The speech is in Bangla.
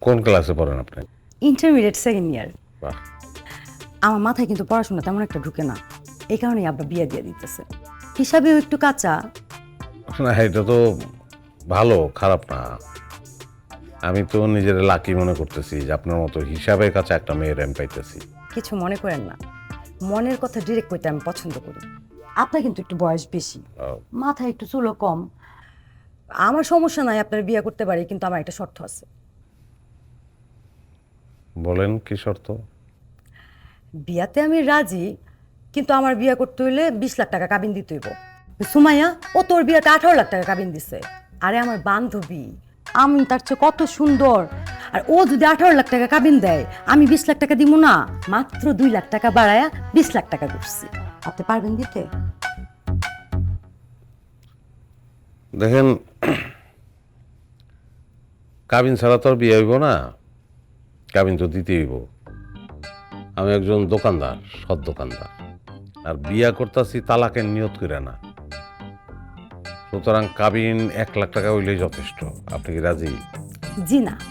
কোন ক্লাসে পড়েন আপনি? Intermediate second year. বাহ, আমার মাথায় কিন্তু পড়াশোনা তেমন একটা ঢুকে না, এই কারণেই আব্বা বিয়ে দিয়ে দিতেছে। হিসাবেও একটু কাঁচা। না এটা তো ভালো, খারাপ না। আমি তো নিজের লাকি মনে করতেছি যে আপনার মতো হিসাবের কাছে একটা মেয়ের আমি পাইতেছি। কিছু মনে করেন না, মনের কথা ডিরেক্ট করতে আমি পছন্দ করি। আপনার কিন্তু একটু বয়স বেশি, মাথায় একটু চুলও কম। আমার সমস্যা নাই, আপনার বিয়ে করতে পারি, কিন্তু আমার একটা শর্ত আছে। বলেন কি শর্ত? বিয়াতে আমি রাজি, কিন্তু আমার বিয়ে করতে হইলে 20 লাখ টাকা কাবিন দিতে হইব। সুমাইয়া, ও তোর বিয়াতে 18 লাখ টাকা কাবিন দিছে। আরে আমার বান্ধবী, আমি তার চেয়ে কত সুন্দর। আর ও যদি 18 লাখ টাকা কাবিন দেয়, আমি 20 লাখ টাকা দিব না। মাত্র 2 লাখ টাকা বাড়ায়া 20 লাখ টাকা করছি। আপনি পারবেন দিতে? দেখেন, কাবিন ছাড়া তো আর বিয়ে হইব না, কাবিন তো দিতে হইব। আমি একজন দোকানদার, সৎ দোকানদার, আর বিয়া করতেছি তালাকের নিয়ত করে না। সুতরাং কাবিন 1 লাখ টাকা হইলেই যথেষ্ট। আপনি কি রাজি? জি না।